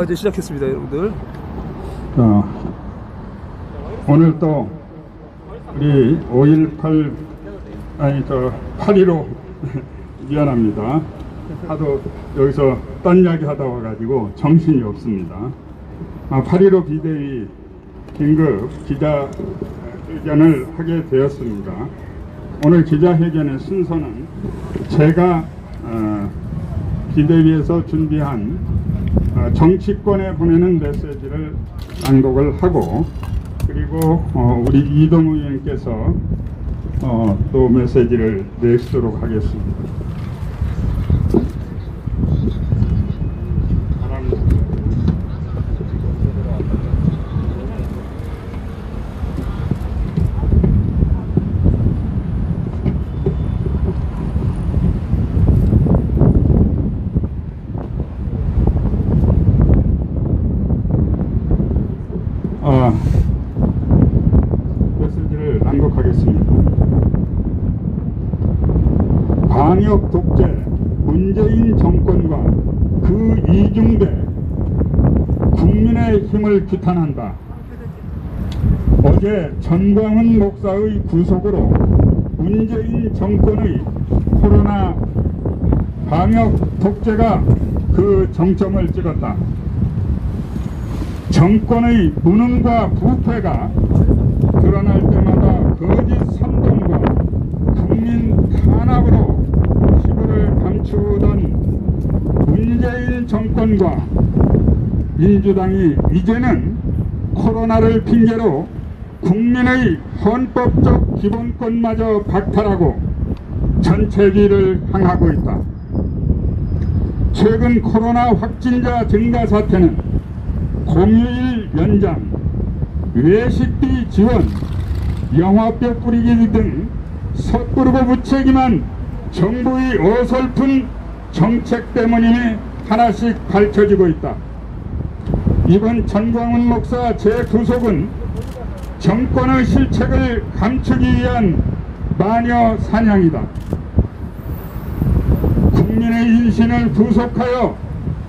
이제 시작했습니다, 여러분들. 오늘 또 우리 5.18 8.15 미안합니다. 하도 여기서 딴 이야기 하다 와가지고 정신이 없습니다. 8.15 비대위 긴급 기자회견을 하게 되었습니다. 오늘 기자회견의 순서는 제가 비대위에서 준비한 정치권에 보내는 메시지를 낭독을 하고, 그리고 우리 이동우 의원께서 또 메시지를 내시도록 하겠습니다. 메시지를 낭독하겠습니다. 방역 독재 문재인 정권과 그 이중대 국민의 힘을 규탄한다. 어제 전광훈 목사의 구속으로 문재인 정권의 코로나 방역 독재가 그 정점을 찍었다. 정권의 무능과 부패가 드러날 때마다 거짓 선동과 국민 탄압으로 시부를 감추던 문재인 정권과 민주당이 이제는 코로나를 핑계로 국민의 헌법적 기본권마저 박탈하고 전체기를 향하고 있다. 최근 코로나 확진자 증가 사태는 공휴일 연장, 외식비 지원, 영화표 뿌리기 등 섣부르고 무책임한 정부의 어설픈 정책 때문임이 하나씩 밝혀지고 있다. 이번 전광훈 목사 재구속은 정권의 실책을 감추기 위한 마녀 사냥이다. 국민의 인신을 구속하여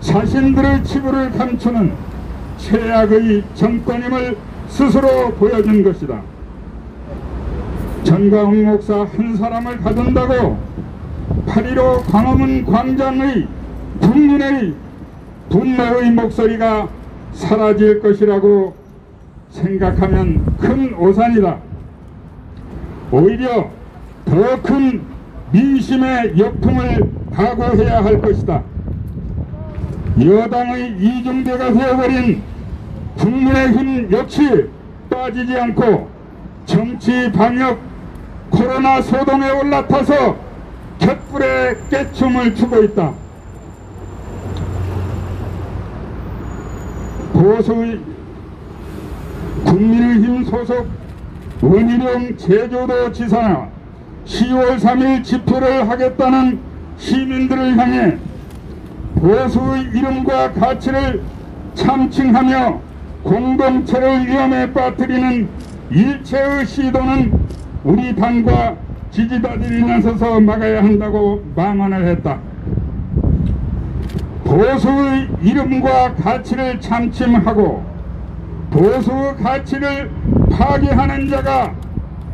자신들의 치부를 감추는 최악의 정권임을 스스로 보여준 것이다. 전광훈 목사 한 사람을 가둔다고 8.15 광화문 광장의 국민의 분노의 목소리가 사라질 것이라고 생각하면 큰 오산이다. 오히려 더 큰 민심의 역풍을 각오해야 할 것이다. 여당의 이중대가 되어버린 국민의힘 역시 빠지지 않고 정치 방역 코로나 소동에 올라타서 곁불에 깨춤을 추고 있다. 보수의 국민의힘 소속 원희룡 제주도 지사나 10월 3일 집회를 하겠다는 시민들을 향해 보수의 이름과 가치를 참칭하며 공동체를 위험에 빠뜨리는 일체의 시도는 우리 당과 지지자들이 나서서 막아야 한다고 망언을 했다. 보수의 이름과 가치를 참칭하고 보수의 가치를 파괴하는 자가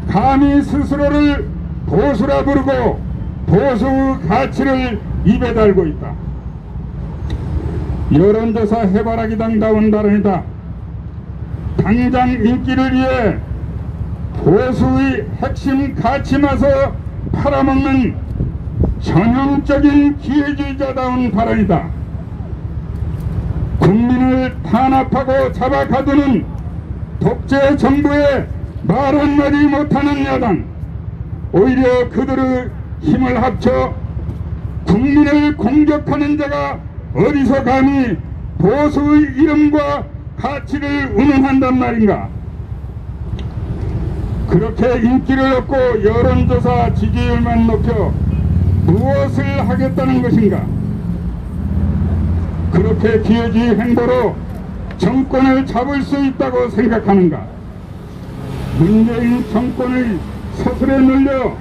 감히 스스로를 보수라 부르고 보수의 가치를 입에 달고 있다. 여론조사 해바라기 당다운 발언이다. 당장 인기를 위해 보수의 핵심 가치마저 팔아먹는 전형적인 기회주의자다운 발언이다. 국민을 탄압하고 잡아 가두는 독재 정부에 말 한마디 못하는 여당, 오히려 그들의 힘을 합쳐 국민을 공격하는 자가 어디서 감히 보수의 이름과 가치를 운운한단 말인가. 그렇게 인기를 얻고 여론조사 지지율만 높여 무엇을 하겠다는 것인가. 그렇게 기회주의 행보로 정권을 잡을 수 있다고 생각하는가. 문재인 정권의 서술에 눌려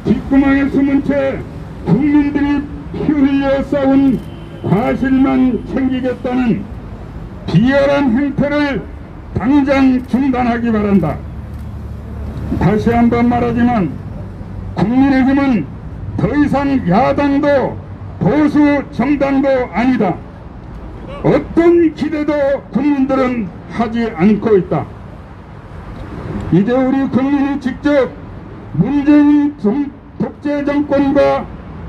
뒷구멍에 숨은 채 국민들이 피 흘려 싸운 과실만 챙기겠다는 비열한 행태를 당장 중단하기 바란다. 다시 한번 말하지만 국민의힘은 더 이상 야당도 보수 정당도 아니다. 어떤 기대도 국민들은 하지 않고 있다. 이제 우리 국민이 직접 문재인 독재 정권과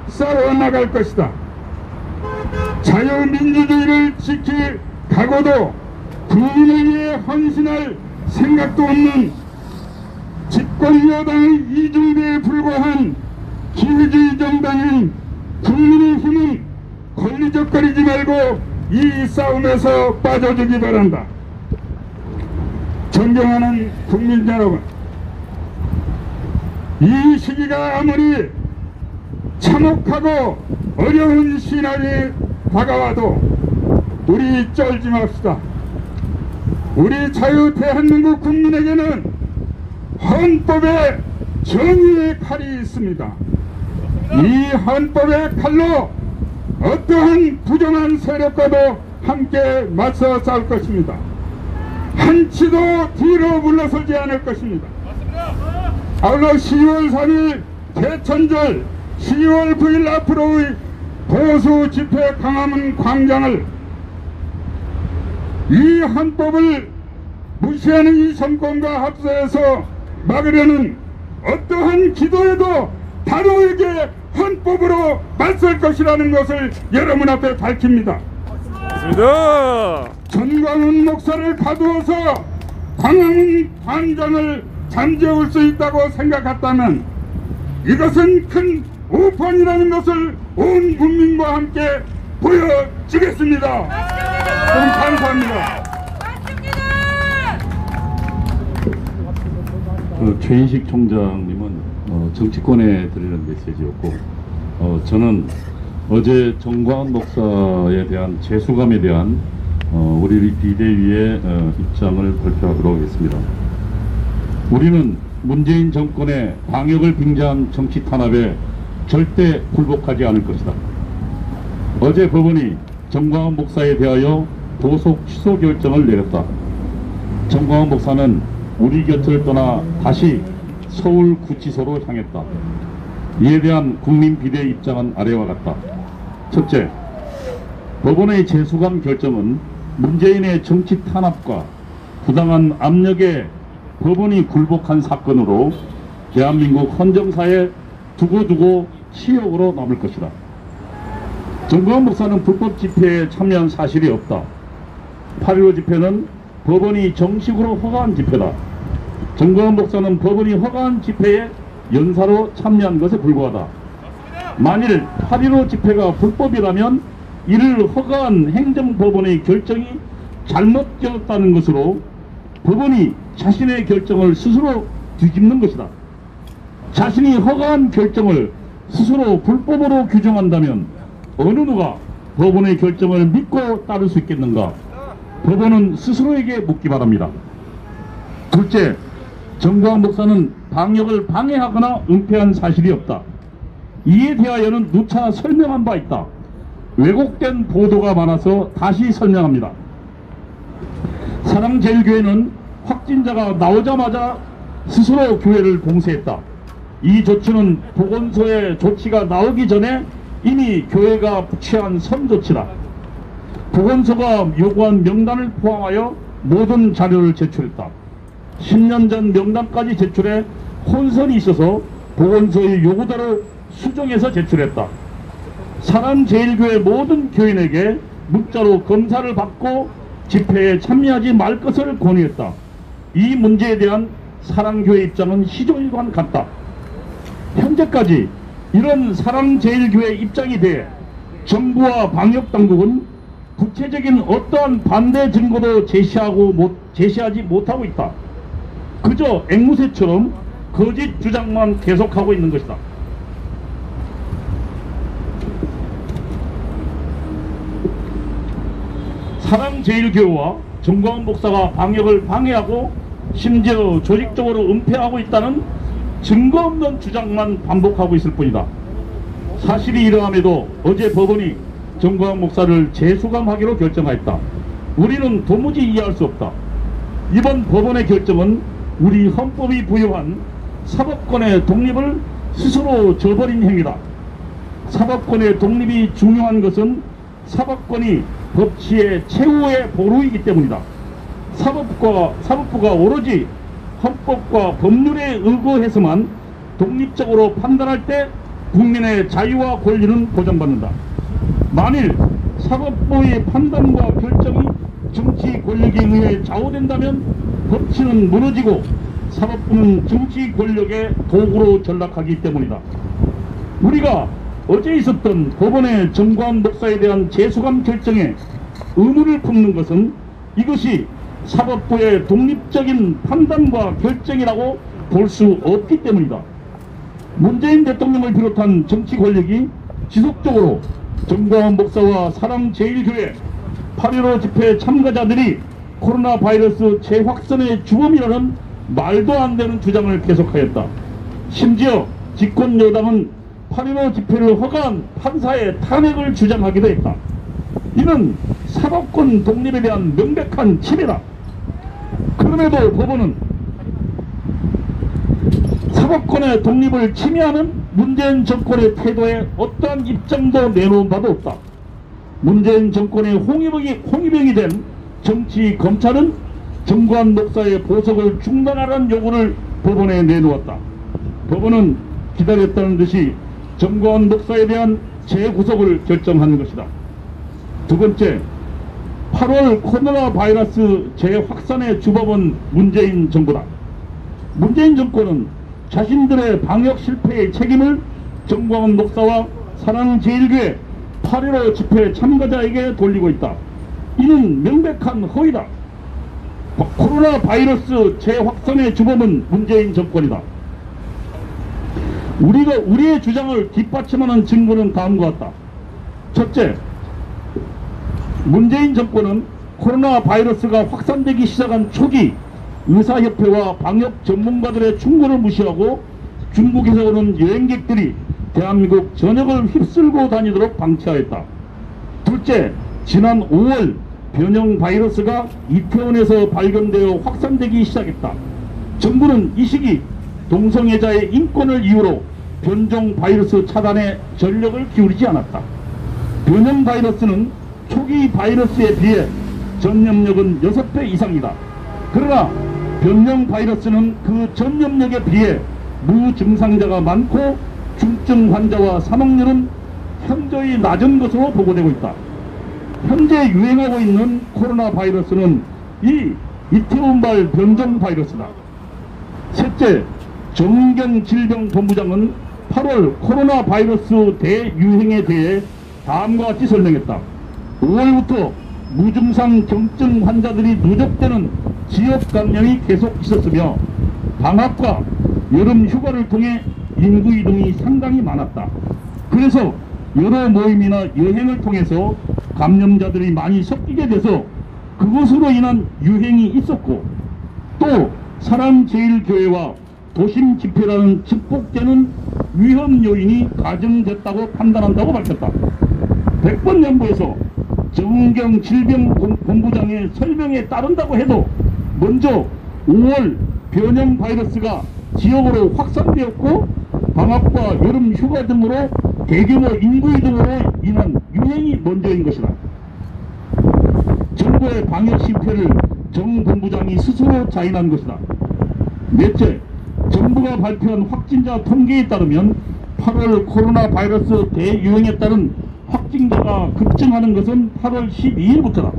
싸워나갈 것이다. 자유민주주의를 지킬 각오도 국민을 위해 헌신할 생각도 없는 집권여당의 이중대에 불과한 기회주의 정당인 국민의힘은 걸리적거리지 말고 이 싸움에서 빠져주기 바란다. 존경하는 국민 여러분, 이 시기가 아무리 참혹하고 어려운 시나리오에 다가와도 우리 쩔지 맙시다. 우리 자유 대한민국 국민에게는 헌법에 정의의 칼이 있습니다. 이 헌법의 칼로 어떠한 부정한 세력과도 함께 맞서 싸울 것입니다. 한치도 뒤로 물러서지 않을 것입니다. 아울러 10월 3일 개천절, 10월 9일 앞으로의 보수 집회 광화문 광장을 이 헌법을 무시하는 이 정권과 합세해서 막으려는 어떠한 기도에도 단호하게 헌법으로 맞설 것이라는 것을 여러분 앞에 밝힙니다. 맞습니다. 전광훈 목사를 가두어서 광화문 광장을 잠재울 수 있다고 생각했다면 이것은 큰 오판이라는 것을 온 국민과 함께 보여주겠습니다. 그럼 감사합니다. 최인식 총장님은 정치권에 드리는 메시지였고, 저는 어제 정광훈 목사에 대한 재수감에 대한 우리 비대위의 입장을 발표하도록 하겠습니다. 우리는 문재인 정권의 방역을 빙자한 정치 탄압에 절대 굴복하지 않을 것이다. 어제 법원이 정광훈 목사에 대하여 보석 취소 결정을 내렸다. 정광훈 목사는 우리 곁을 떠나 다시 서울구치소로 향했다. 이에 대한 국민 비대의 입장은 아래와 같다. 첫째, 법원의 재수감 결정은 문재인의 정치 탄압과 부당한 압력에 법원이 굴복한 사건으로 대한민국 헌정사에 두고두고 치욕으로 남을 것이다. 정광훈 목사는 불법 집회에 참여한 사실이 없다. 8.15 집회는 법원이 정식으로 허가한 집회다. 정광훈 목사는 법원이 허가한 집회에 연사로 참여한 것에 불과하다. 만일 8.15 집회가 불법이라면 이를 허가한 행정법원의 결정이 잘못되었다는 것으로 법원이 자신의 결정을 스스로 뒤집는 것이다. 자신이 허가한 결정을 스스로 불법으로 규정한다면 어느 누가 법원의 결정을 믿고 따를 수 있겠는가? 법원은 스스로에게 묻기 바랍니다. 둘째, 정광훈 목사는 방역을 방해하거나 은폐한 사실이 없다. 이에 대하여는 누차 설명한 바 있다. 왜곡된 보도가 많아서 다시 설명합니다. 사랑제일교회는 확진자가 나오자마자 스스로 교회를 봉쇄했다. 이 조치는 보건소의 조치가 나오기 전에 이미 교회가 취한 선조치다. 보건소가 요구한 명단을 포함하여 모든 자료를 제출했다. 10년 전 명단까지 제출해 혼선이 있어서 보건소의 요구대로 수정해서 제출했다. 사랑제일교회 모든 교인에게 문자로 검사를 받고 집회에 참여하지 말 것을 권유했다. 이 문제에 대한 사랑교회 입장은 시종일관 같다. 현재까지 이런 사랑제일교회 입장에 대해 정부와 방역당국은 구체적인 어떠한 반대 증거도 제시하지 못하고 있다. 그저 앵무새처럼 거짓 주장만 계속하고 있는 것이다. 사랑제일교회와 정광훈 목사가 방역을 방해하고 심지어 조직적으로 은폐하고 있다는 증거 없는 주장만 반복하고 있을 뿐이다. 사실이 이러함에도 어제 법원이 정광훈 목사를 재수감하기로 결정하였다. 우리는 도무지 이해할 수 없다. 이번 법원의 결정은 우리 헌법이 부여한 사법권의 독립을 스스로 저버린 행위다. 사법권의 독립이 중요한 것은 사법권이 법치의 최후의 보루이기 때문이다. 사법부가 오로지 헌법과 법률에 의거해서만 독립적으로 판단할 때 국민의 자유와 권리는 보장받는다. 만일 사법부의 판단과 결정이 정치 권력에 의해 좌우된다면 법치는 무너지고 사법부는 정치 권력의 도구로 전락하기 때문이다. 우리가 어제 있었던 법원의 정광훈 목사에 대한 재수감 결정에 의문을 품는 것은 이것이 사법부의 독립적인 판단과 결정이라고 볼 수 없기 때문이다. 문재인 대통령을 비롯한 정치 권력이 지속적으로 정광훈 목사와 사랑제일교회 8.15 집회 참가자들이 코로나 바이러스 재확산의 주범이라는 말도 안 되는 주장을 계속하였다. 심지어 집권 여당은 8.15 집회를 허가한 판사의 탄핵을 주장하기도 했다. 이는 사법권 독립에 대한 명백한 침해다. 그럼에도 법원은 사법권의 독립을 침해하는 문재인 정권의 태도에 어떠한 입장도 내놓은 바도 없다. 문재인 정권의 홍위병이 된 정치 검찰은 정광훈 목사의 보석을 중단하라는 요구를 법원에 내놓았다. 법원은 기다렸다는 듯이 정광훈 목사에 대한 재구속을 결정하는 것이다. 두 번째, 8월 코로나 바이러스 재확산의 주범은 문재인 정부다. 문재인 정권은 자신들의 방역 실패의 책임을 정광훈 목사와 사랑제일교회 8.15 집회 참가자에게 돌리고 있다. 이는 명백한 허위다. 코로나 바이러스 재확산의 주범은 문재인 정권이다. 우리의 주장을 뒷받침하는 증거는 다음과 같다. 첫째, 문재인 정권은 코로나 바이러스가 확산되기 시작한 초기 의사협회와 방역 전문가들의 충고를 무시하고 중국에서 오는 여행객들이 대한민국 전역을 휩쓸고 다니도록 방치하였다. 둘째, 지난 5월 변형 바이러스가 이태원에서 발견되어 확산되기 시작했다. 정부는 이 시기 동성애자의 인권을 이유로 변종 바이러스 차단에 전력을 기울이지 않았다. 변형 바이러스는 초기 바이러스에 비해 전염력은 6배 이상이다. 그러나 변형 바이러스는 그 전염력에 비해 무증상자가 많고 중증 환자와 사망률은 현저히 낮은 것으로 보고되고 있다. 현재 유행하고 있는 코로나 바이러스는 이 이태원발 변종 바이러스다. 셋째, 정은경 질병본부장은 8월 코로나 바이러스 대유행에 대해 다음과 같이 설명했다. 5월부터 무증상 경증 환자들이 누적되는 지역 감염이 계속 있었으며 방학과 여름 휴가를 통해 인구 이동이 상당히 많았다. 그래서 여러 모임이나 여행을 통해서 감염자들이 많이 섞이게 돼서 그것으로 인한 유행이 있었고, 또 사랑제일교회와 도심 집회라는 증폭되는 위험 요인이 가정됐다고 판단한다고 밝혔다. 백번연구에서 정은경 질병본부장의 설명에 따른다고 해도 먼저 5월 변형 바이러스가 지역으로 확산되었고 방학과 여름 휴가 등으로 대규모 인구 이동으로 인한 유행이 먼저인 것이다. 정부의 방역 실패를 정 본부장이 스스로 자인한 것이다. 넷째, 정부가 발표한 확진자 통계에 따르면 8월 코로나 바이러스 대유행에 따른 확진자가 급증하는 것은 8월 12일부터다.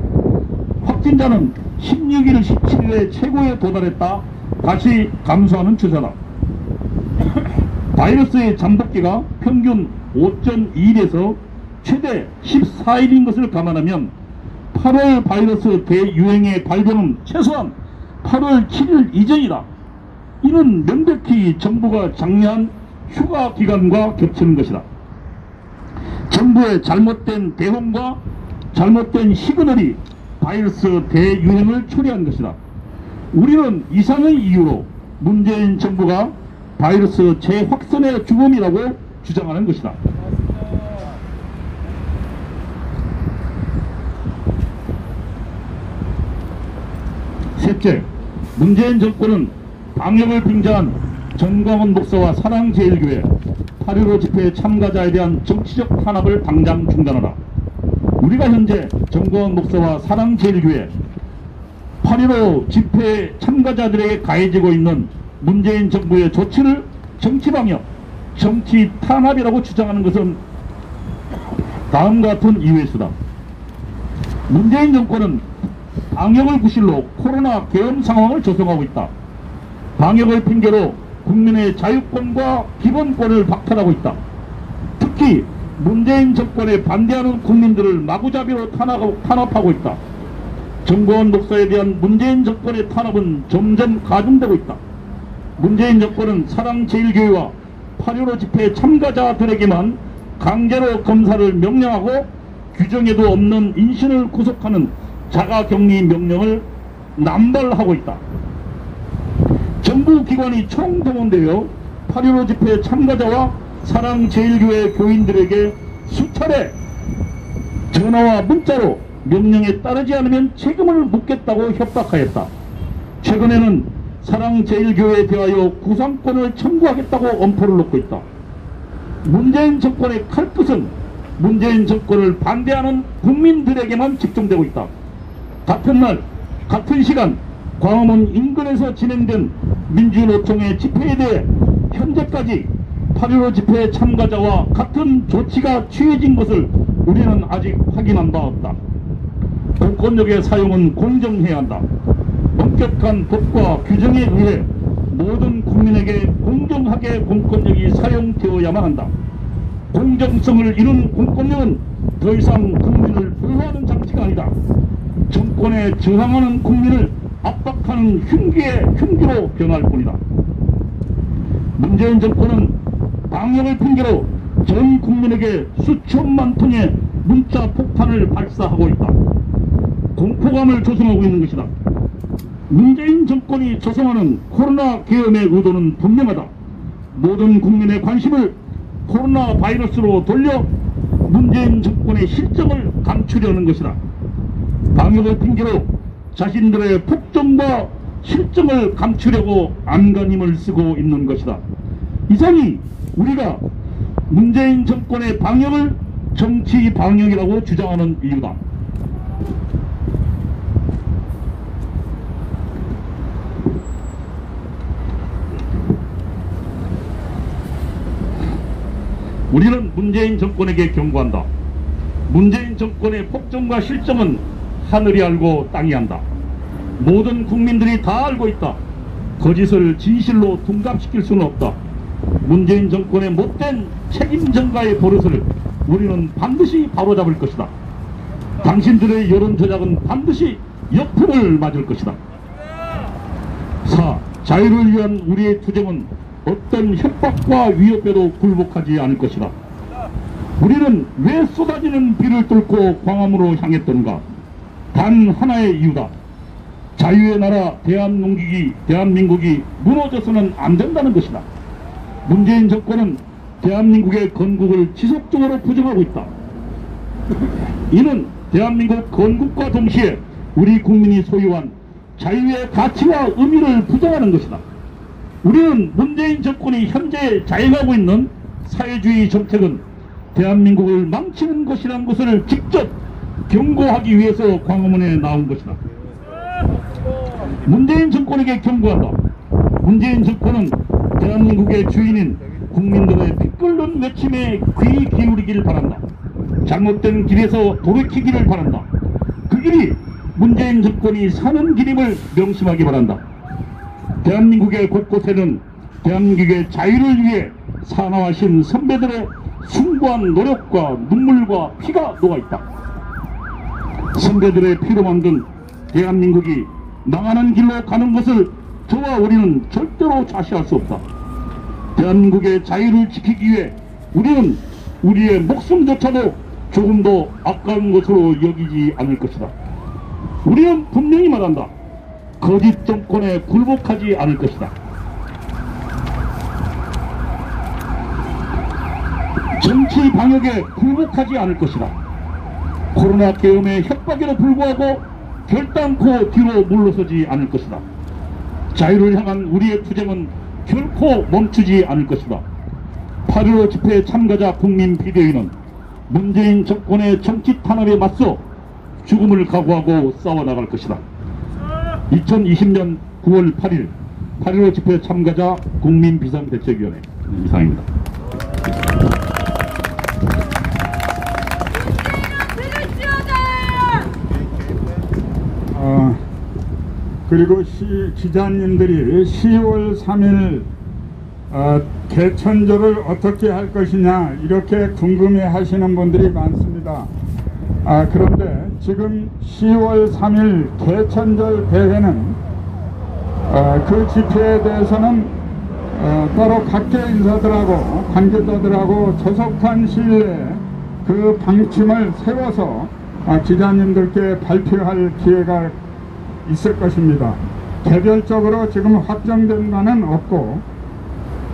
확진자는 16일, 17일에 최고에 도달했다. 다시 감소하는 추세다. 바이러스의 잠복기가 평균 5.2일에서 최대 14일인 것을 감안하면 8월 바이러스 대유행의 발병은 최소한 8월 7일 이전이다. 이는 명백히 정부가 장려한 휴가 기간과 겹치는 것이다. 정부의 잘못된 대응과 잘못된 시그널이 바이러스 대유행을 초래한 것이다. 우리는 이상의 이유로 문재인 정부가 바이러스 재확산의 주범이라고 주장하는 것이다. 셋째, 문재인 정권은 방역을 빙자한 전광훈 목사와 사랑제일교회 8.15 집회 참가자에 대한 정치적 탄압을 당장 중단하라. 우리가 현재 전광훈 목사와 사랑제일교회 8.15 집회 참가자들에게 가해지고 있는 문재인 정부의 조치를 정치방역, 정치 탄압이라고 주장하는 것은 다음과 같은 이유에서다. 문재인 정권은 방역을 구실로 코로나 계엄 상황을 조성하고 있다. 방역을 핑계로 국민의 자유권과 기본권을 박탈하고 있다. 특히 문재인 정권에 반대하는 국민들을 마구잡이로 탄압하고 있다. 정광훈 목사에 대한 문재인 정권의 탄압은 점점 가중되고 있다. 문재인 정권은 사랑제일교회와 8.15 집회 참가자들에게만 강제로 검사를 명령하고 규정에도 없는 인신을 구속하는 자가격리 명령을 남발하고 있다. 정부 기관이 총동원되어 8.15 집회 참가자와 사랑제일교회 교인들에게 수차례 전화와 문자로 명령에 따르지 않으면 책임을 묻겠다고 협박하였다. 최근에는 사랑제일교회에 대하여 구상권을 청구하겠다고 엄포를 놓고 있다. 문재인 정권의 칼끝은 문재인 정권을 반대하는 국민들에게만 집중되고 있다. 같은 날, 같은 시간 광화문 인근에서 진행된 민주노총의 집회에 대해 현재까지 8.15 집회 참가자와 같은 조치가 취해진 것을 우리는 아직 확인한 바 없다. 공권력의 사용은 공정해야 한다. 엄격한 법과 규정에 의해 모든 국민에게 공정하게 공권력이 사용되어야만 한다. 공정성을 잃은 공권력은 더 이상 국민을 보호하는 장치가 아니다. 정권에 저항하는 국민을 압박하는 흉기로 변할 뿐이다. 문재인 정권은 방역을 핑계로 전 국민에게 수천만 통의 문자 폭탄을 발사하고 있다. 공포감을 조성하고 있는 것이다. 문재인 정권이 조성하는 코로나 계엄의 의도는 분명하다. 모든 국민의 관심을 코로나 바이러스로 돌려 문재인 정권의 실정을 감추려는 것이다. 방역을 핑계로 자신들의 폭정과 실정을 감추려고 안간힘을 쓰고 있는 것이다. 이상이 우리가 문재인 정권의 방역을 정치 방역이라고 주장하는 이유다. 우리는 문재인 정권에게 경고한다. 문재인 정권의 폭정과 실정은 하늘이 알고 땅이 안다. 모든 국민들이 다 알고 있다. 거짓을 진실로 둔갑시킬 수는 없다. 문재인 정권의 못된 책임 전가의 버릇을 우리는 반드시 바로잡을 것이다. 당신들의 여론 조작은 반드시 역풍을 맞을 것이다. 4. 자유를 위한 우리의 투쟁은 어떤 협박과 위협에도 굴복하지 않을 것이다. 우리는 왜 쏟아지는 비를 뚫고 광화문으로 향했던가? 단 하나의 이유다. 자유의 나라 대한민국이 무너져서는 안 된다는 것이다. 문재인 정권은 대한민국의 건국을 지속적으로 부정하고 있다. 이는 대한민국 건국과 동시에 우리 국민이 소유한 자유의 가치와 의미를 부정하는 것이다. 우리는 문재인 정권이 현재 자행하고 있는 사회주의 정책은 대한민국을 망치는 것이라는 것을 직접 경고하기 위해서 광화문에 나온 것이다. 문재인 정권에게 경고한다. 문재인 정권은 대한민국의 주인인 국민들의 피 끓는 외침에 귀 기울이길 바란다. 잘못된 길에서 돌이키기를 바란다. 그 길이 문재인 정권이 사는 길임을 명심하기 바란다. 대한민국의 곳곳에는 대한민국의 자유를 위해 사나워하신 선배들의 숭고한 노력과 눈물과 피가 녹아있다. 선배들의 피로 만든 대한민국이 망하는 길로 가는 것을 저와 우리는 절대로 좌시할 수 없다. 대한민국의 자유를 지키기 위해 우리는 우리의 목숨조차도 조금도 아까운 것으로 여기지 않을 것이다. 우리는 분명히 말한다. 거짓 정권에 굴복하지 않을 것이다. 정치 방역에 굴복하지 않을 것이다. 코로나 계엄의 협박에도 불구하고 결단코 뒤로 물러서지 않을 것이다. 자유를 향한 우리의 투쟁은 결코 멈추지 않을 것이다. 8.15 집회 참가자 국민 비대위는 문재인 정권의 정치 탄압에 맞서 죽음을 각오하고 싸워나갈 것이다. 2020년 9월 8일 8.15 집회 참가자 국민비상대책위원회 이상입니다. 그리고 기자님들이 10월 3일 개천절을 어떻게 할 것이냐 이렇게 궁금해 하시는 분들이 많습니다. 그런데 지금 10월 3일 개천절 대회는 그 집회에 대해서는 따로 각계 인사들하고 관계자들하고 조속한 시일 내에 그 방침을 세워서 기자님들께 발표할 기회가 있을 것입니다. 개별적으로 지금 확정된 바는 없고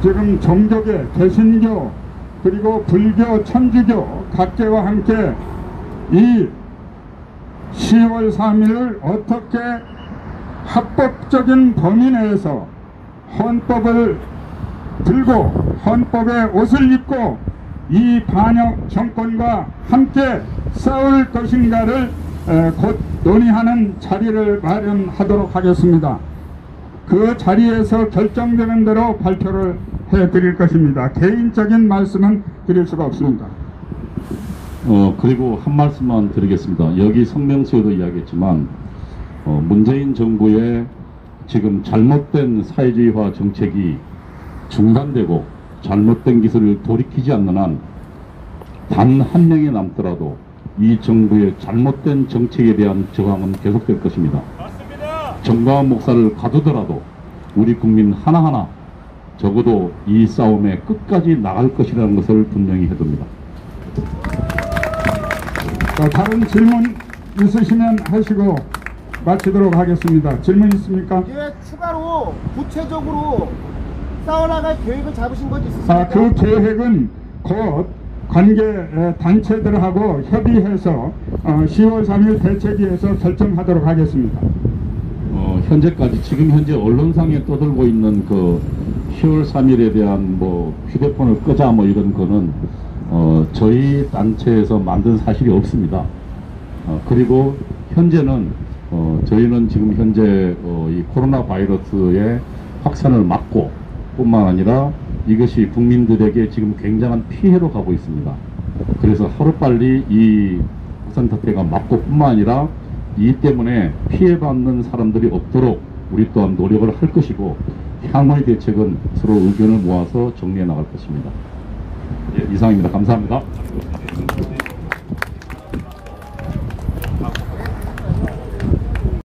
지금 종교계, 개신교, 그리고 불교, 천주교 각계와 함께 이 10월 3일을 어떻게 합법적인 범위 내에서 헌법을 들고 헌법의 옷을 입고 이 반역 정권과 함께 싸울 것인가를 곧 논의하는 자리를 마련하도록 하겠습니다. 그 자리에서 결정되는 대로 발표를 해드릴 것입니다. 개인적인 말씀은 드릴 수가 없습니다. 그리고 한 말씀만 드리겠습니다. 여기 성명서에도 이야기했지만 문재인 정부의 지금 잘못된 사회주의화 정책이 중단되고 잘못된 기술을 돌이키지 않는 한 단 한 명이 남더라도 이 정부의 잘못된 정책에 대한 저항은 계속될 것입니다. 맞습니다. 정광훈 목사를 가두더라도 우리 국민 하나하나 적어도 이 싸움에 끝까지 나갈 것이라는 것을 분명히 해둡니다. 다른 질문 있으시면 하시고 마치도록 하겠습니다. 질문 있습니까? 예, 추가로 구체적으로 싸워나갈 계획을 잡으신 것 있으십니까? 그 계획은 곧 관계 단체들하고 협의해서 10월 3일 대책위에서 결정하도록 하겠습니다. 현재까지 지금 현재 언론상에 떠들고 있는 그 10월 3일에 대한 뭐 휴대폰을 끄자 뭐 이런 거는 저희 단체에서 만든 사실이 없습니다. 그리고 현재는 저희는 지금 현재 이 코로나 바이러스의 확산을 막고 뿐만 아니라 이것이 국민들에게 지금 굉장한 피해로 가고 있습니다. 그래서 하루빨리 이 확산 탓대가 막고 뿐만 아니라 이 때문에 피해받는 사람들이 없도록 우리 또한 노력을 할 것이고 향후의 대책은 서로 의견을 모아서 정리해 나갈 것입니다. 예, 이상입니다. 감사합니다.